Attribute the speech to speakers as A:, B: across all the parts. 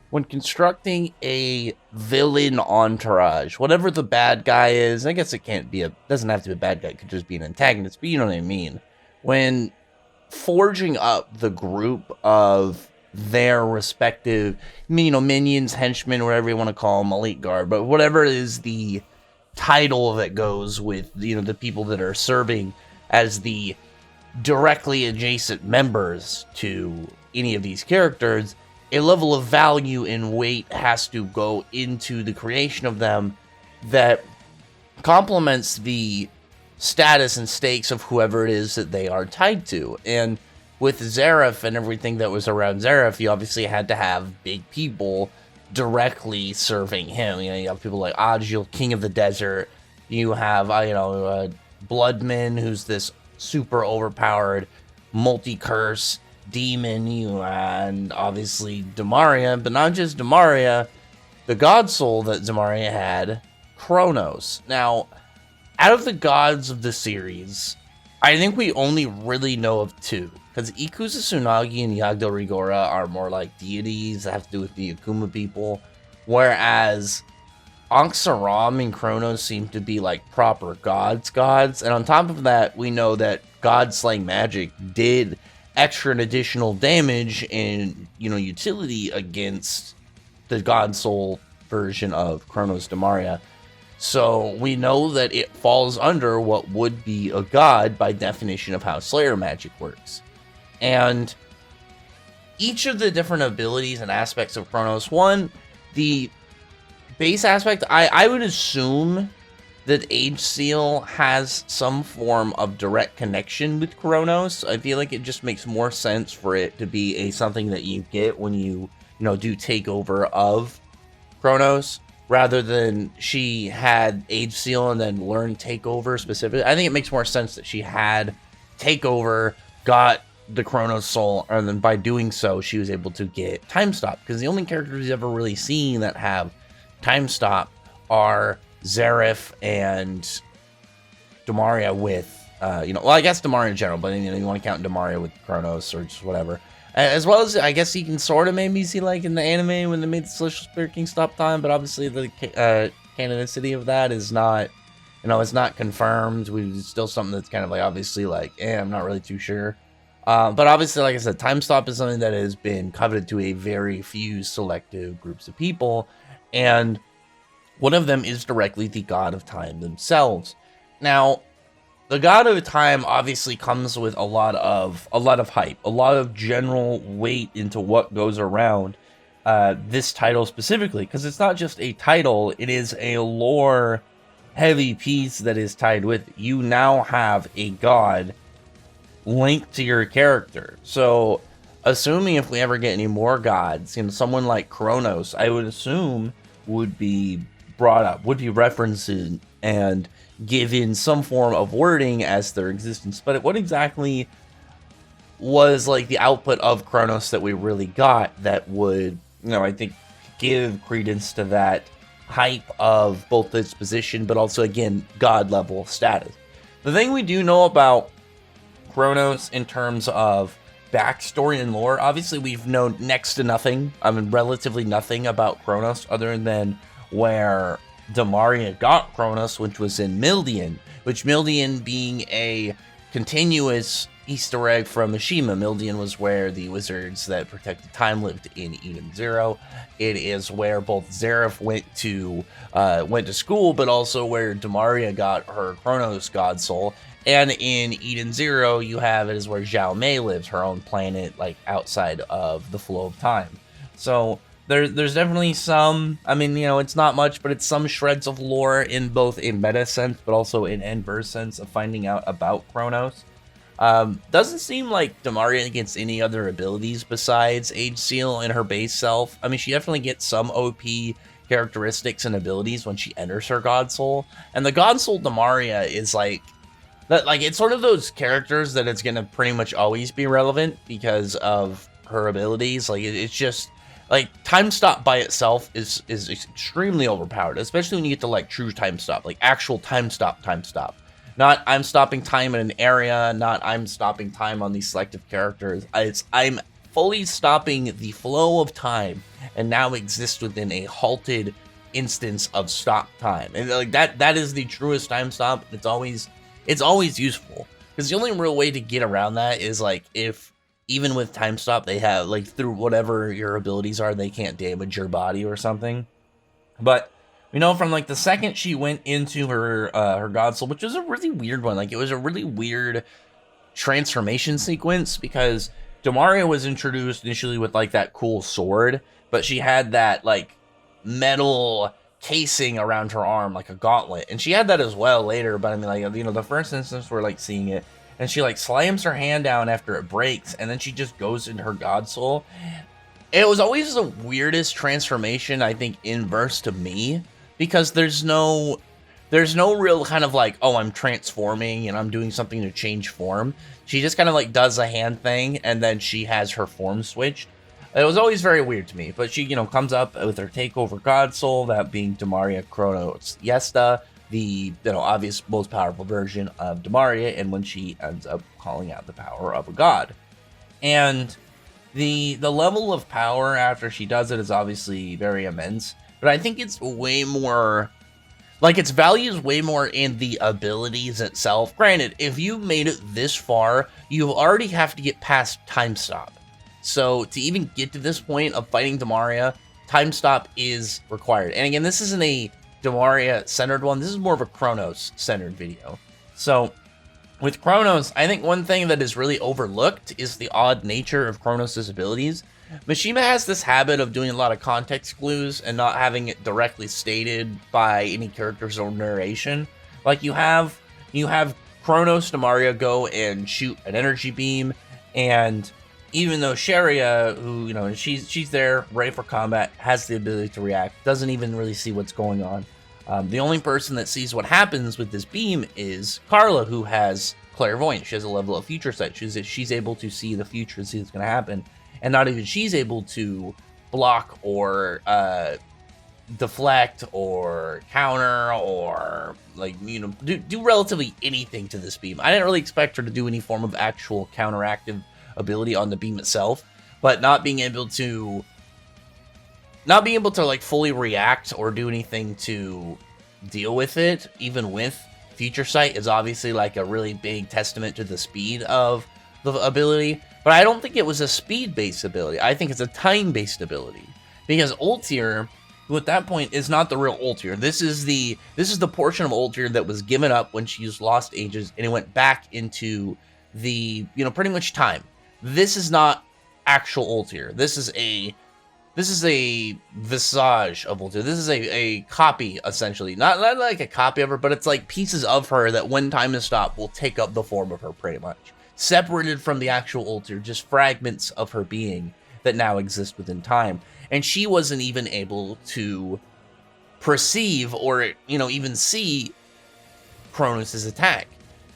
A: when constructing a villain entourage, whatever the bad guy is, I guess it can't be doesn't have to be a bad guy, it could just be an antagonist, but you know what I mean. When forging up the group of their respective, minions, henchmen, whatever you want to call them, elite guard, but whatever is the title that goes with, the people that are serving as the directly adjacent members to any of these characters, a level of value and weight has to go into the creation of them that complements the status and stakes of whoever it is that they are tied to. And with Zareth and everything that was around Zareth, you obviously had to have big people directly serving him. You have people like Ajil, King of the Desert. You have, Bloodman, who's this super overpowered multi-curse demon, and obviously Demaria, but not just Demaria, the god soul that Demaria had, Chronos. Now, out of the gods of the series, I think we only really know of two, because Ikusa Tsunagi and Yagdo Rigora are more like deities that have to do with the Akuma people, whereas Ankh-Saram and Chronos seem to be like proper gods, and on top of that, we know that God Slaying Magic did extra and additional damage and, utility against the God Soul version of Chronos Demaria. So we know that it falls under what would be a god by definition of how Slayer magic works. And each of the different abilities and aspects of Chronos, one, the base aspect, I would assume that Age Seal has some form of direct connection with Chronos. I feel like it just makes more sense for it to be something that you get when you do takeover of Chronos, rather than she had Age Seal and then learned Takeover specifically. I think it makes more sense that she had Takeover, got the Chronos Soul, and then by doing so, she was able to get Time Stop, because the only characters we've ever really seen that have Time Stop are Zareth and Demaria with, I guess Demaria in general, but you want to count Demaria with Chronos or just whatever. As well as, I guess you can sort of maybe see, like, in the anime when they made the Celestial Spirit King stop time, but obviously the canonicity of that is not, it's not confirmed. It's still something that's kind of, like, obviously, like, I'm not really too sure. But obviously, like I said, Time Stop is something that has been coveted to a very few selective groups of people, and one of them is directly the God of Time themselves. Now, the God of Time obviously comes with a lot of hype, a lot of general weight into what goes around this title specifically, because it's not just a title, it is a lore heavy piece that is tied with it. You now have a god linked to your character. So, assuming if we ever get any more gods, someone like Chronos, I would assume would be brought up, would be referenced and given some form of wording as their existence. But what exactly was like the output of Chronos that we really got that would, I think, give credence to that hype of both its position, but also, again, god level status. The thing we do know about Chronos in terms of backstory and lore, obviously we've known next to nothing, relatively nothing about Chronos other than where Demaria got Chronos, which was in Mildian, which Mildian being a continuous Easter egg from Mishima. Mildian was where the wizards that protected time lived in Eden Zero. It is where both Zareth went to school, but also where Demaria got her Chronos God Soul. And in Eden Zero, you have it is where Zhao Mei lives, her own planet, like outside of the flow of time. So there's definitely some, it's not much, but it's some shreds of lore in both a meta sense, but also in inverse sense of finding out about Chronos. Doesn't seem like Demaria gets any other abilities besides Age Seal in her base self. She definitely gets some OP characteristics and abilities when she enters her God Soul. And the God Soul Demaria is like, it's sort of those characters that it's gonna pretty much always be relevant because of her abilities. Like, it's just, like, Time Stop by itself is extremely overpowered, especially when you get to, like, true Time Stop, like, actual Time Stop. Not I'm stopping time in an area, not I'm stopping time on these selective characters. I'm fully stopping the flow of time and now exist within a halted instance of stop time. And like that is the truest time stop. It's always useful, because the only real way to get around that is like if even with time stop they have like through whatever your abilities are, they can't damage your body or something. But you know, from like the second she went into her god soul, which was a really weird one, like it was a really weird transformation sequence, because Demaria was introduced initially with like that cool sword, but she had that like metal casing around her arm, like a gauntlet, and she had that as well later. But I mean, like, you know, the first instance we're like seeing it, and she like slams her hand down after it breaks, and then she just goes into her god soul. It was always the weirdest transformation, I think, inverse to me, because there's no real kind of like, oh, I'm transforming and I'm doing something to change form. She just kind of like does a hand thing, and then she has her form switched. It was always very weird to me, but she, you know, comes up with her takeover god soul, that being Demaria Chronos Yesta, the, you know, obvious most powerful version of Demaria, and when she ends up calling out the power of a god. And the level of power after she does it is obviously very immense, but I think it's way more, like, its value is way more in the abilities itself. Granted, if you made it this far, you already have to get past time stop. So to even get to this point of fighting Demaria, time stop is required. And again, this isn't a Demaria-centered one. This is more of a Chronos-centered video. So with Chronos, I think one thing that is really overlooked is the odd nature of Chronos' abilities. Mishima has this habit of doing a lot of context clues and not having it directly stated by any characters or narration. Like you have Chronos Demaria go and shoot an energy beam, and even though Sharia, who, you know, she's there ready for combat, has the ability to react, doesn't even really see what's going on. The only person that sees what happens with this beam is Carla, who has clairvoyance. She has a level of future sight. She's able to see the future and see what's going to happen. And not even she's able to block or deflect or counter or, like, you know, do relatively anything to this beam. I didn't really expect her to do any form of actual counteractive ability on the beam itself, but not being able to like fully react or do anything to deal with it, even with future sight, is obviously like a really big testament to the speed of the ability. But I don't think it was a speed-based ability. I think it's a time-based ability, because Ultir, who at that point is not the real Ultir. This is the portion of Ultir that was given up when she used Lost Ages, and it went back into the, you know, pretty much time. This is not actual Ultir. This is a visage of Ultir. This is a copy, essentially. Not like a copy of her, but it's like pieces of her that when time is stopped will take up the form of her, pretty much. Separated from the actual Ultir, just fragments of her being that now exist within time. And she wasn't even able to perceive or, you know, even see Chronos' attack.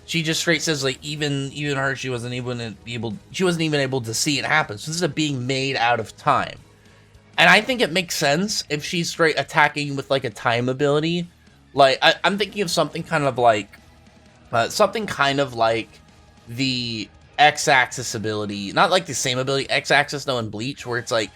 A: She just straight says, like, even her, she wasn't even able to see it happen. So this is a being made out of time. And I think it makes sense if she's straight attacking with like a time ability. Like, I'm thinking of something kind of like the X-axis ability, not like the same ability, X-axis though in Bleach, where it's like,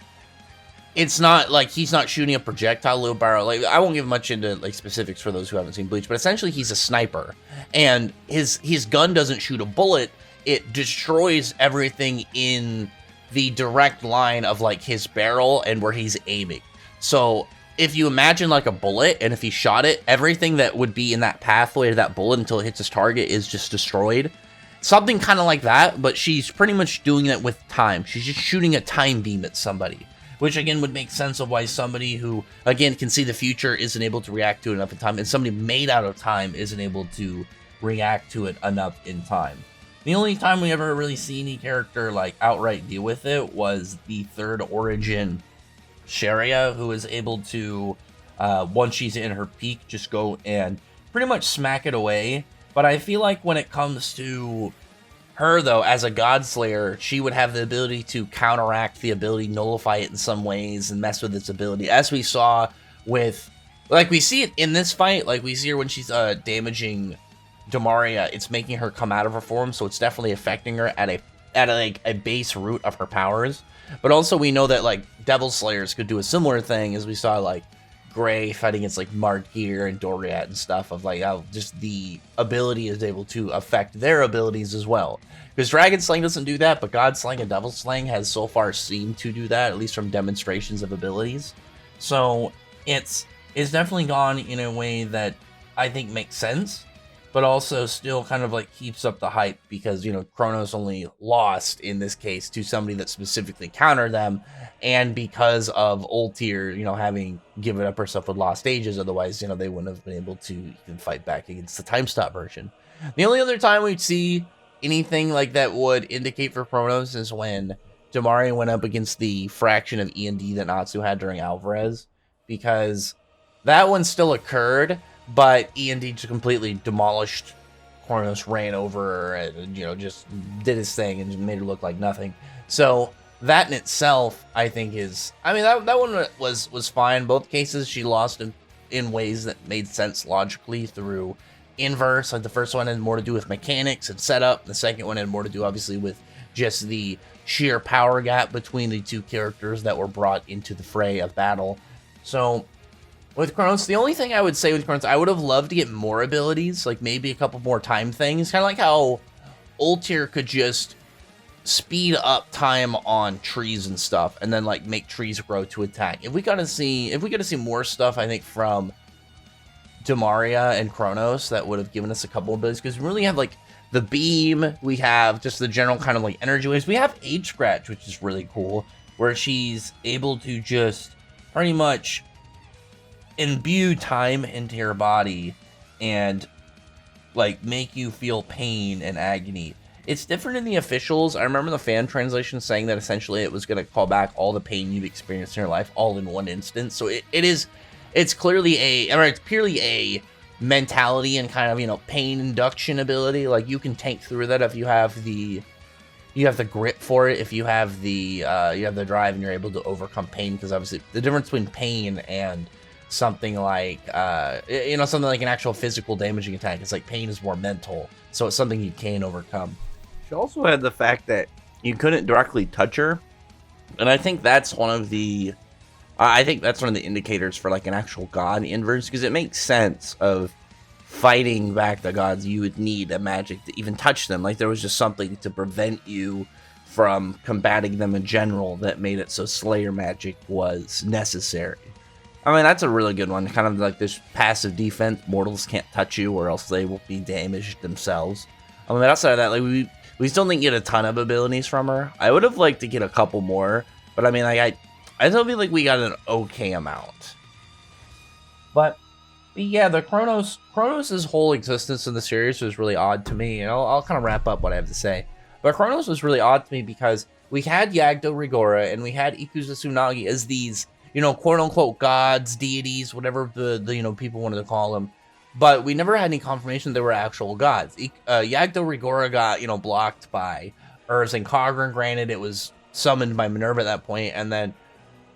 A: it's not like he's not shooting a projectile low barrel. Like, I won't give much into like specifics for those who haven't seen Bleach, but essentially he's a sniper, and his gun doesn't shoot a bullet; it destroys everything in the direct line of like his barrel and where he's aiming. So if you imagine like a bullet, and if he shot it, everything that would be in that pathway to that bullet until it hits his target is just destroyed. Something kind of like that, but she's pretty much doing it with time. She's just shooting a time beam at somebody, which again would make sense of why somebody who, again, can see the future isn't able to react to it enough in time, and somebody made out of time isn't able to react to it enough in time. The only time we ever really see any character like outright deal with it was the third origin Sharia, who is able to, once she's in her peak, just go and pretty much smack it away. But I feel like when it comes to her, though, as a God Slayer, she would have the ability to counteract the ability, nullify it in some ways, and mess with its ability. As we saw with, like, we see it in this fight, like, we see her when she's damaging Demaria, it's making her come out of her form, so it's definitely affecting her at at like a base root of her powers. But also we know that like Devil Slayers could do a similar thing, as we saw like Gray fighting against like Markir and Doriat and stuff, of like how just the ability is able to affect their abilities as well. Because Dragon Slaying doesn't do that, but God Slaying and Devil Slaying has so far seemed to do that, at least from demonstrations of abilities. So it's definitely gone in a way that I think makes sense, but also still kind of like keeps up the hype, because, you know, Chronos only lost in this case to somebody that specifically countered them, and because of Ultir, you know, having given up herself with Lost Ages, otherwise, you know, they wouldn't have been able to even fight back against the time stop version. The only other time we'd see anything like that would indicate for Chronos is when Demaria went up against the fraction of E&D that Natsu had during Alvarez, because that one still occurred, but E&D just completely demolished Chronos, ran over her, and, you know, just did his thing and just made her look like nothing. So that in itself, I think is, I mean, that one was fine. Both cases she lost in ways that made sense logically through inverse. Like the first one had more to do with mechanics and setup. The second one had more to do obviously with just the sheer power gap between the two characters that were brought into the fray of battle. So with Chronos, the only thing I would say with Chronos, I would have loved to get more abilities, like maybe a couple more time things. Kind of like how Ultir could just speed up time on trees and stuff, and then like make trees grow to attack. If we got to see more stuff, I think from Demaria and Chronos, that would have given us a couple of abilities, because we really have like the beam, we have just the general kind of like energy waves. We have Age Scratch, which is really cool, where she's able to just pretty much imbue time into your body and like make you feel pain and agony. It's different in the officials. I remember the fan translation saying that essentially it was going to call back all the pain you've experienced in your life all in one instance. So it's clearly it's purely a mentality and kind of, you know, pain induction ability. Like you can tank through that if you have the grit for it, if you have the drive and you're able to overcome pain, because obviously the difference between pain and something like something like an actual physical damaging attack, it's like pain is more mental, so it's something you can overcome.
B: She also had the fact that you couldn't directly touch her, and I think that's one of the indicators for like an actual god inverse, because it makes sense of fighting back the gods you would need a magic to even touch them. Like there was just something to prevent you from combating them in general that made it so Slayer magic was necessary. I mean, that's a really good one. Kind of like this passive defense. Mortals can't touch you or else they will be damaged themselves. I mean, outside of that, like we still didn't get a ton of abilities from her. I would have liked to get a couple more, but I mean, like I still feel like we got an okay amount. But yeah, the Chronos' whole existence in the series was really odd to me, and I'll kind of wrap up what I have to say. But Chronos was really odd to me because we had Yagdo Rigora and we had Ikusa Tsunagi as these, you know, quote-unquote gods, deities, whatever the you know, people wanted to call them. But we never had any confirmation they were actual gods. Yagdo Rigora got, you know, blocked by Urs and Kagran. Granted, it was summoned by Minerva at that point, and then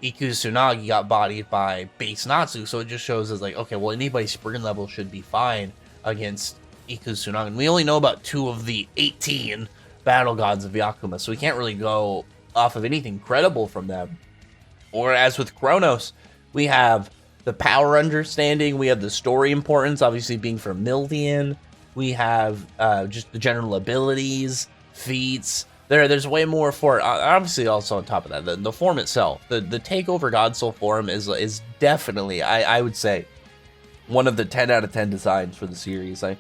B: Ikusa Tsunagi got bodied by base Natsu, so it just shows us like, okay, well, anybody's spring level should be fine against Ikusa Tsunagi. And we only know about 2 of the 18 battle gods of Yakuma, so we can't really go off of anything credible from them. Or as with Chronos, we have the power understanding, we have the story importance, obviously being from Mildian, we have just the general abilities, feats. There's way more for it. Obviously, also on top of that, the form itself, the Takeover God Soul form is definitely, I would say, one of the 10 out of 10 designs for the series. Like,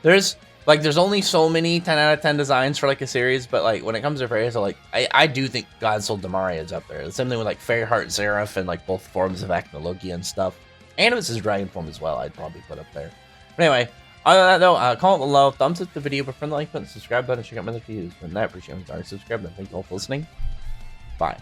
B: there's only so many 10 out of 10 designs for like a series, but like when it comes to Freya, so like I do think God Soul Demaria is up there. The same thing with like Fairheart Seraph and like both forms of Acnologia and stuff. Animus' dragon form as well, I'd probably put up there. But anyway, other than that though, comment below, thumbs up the video, but friend the like button, subscribe button, check out my other videos. And I appreciate it. Sorry, subscribe. Thank you all for listening. Bye.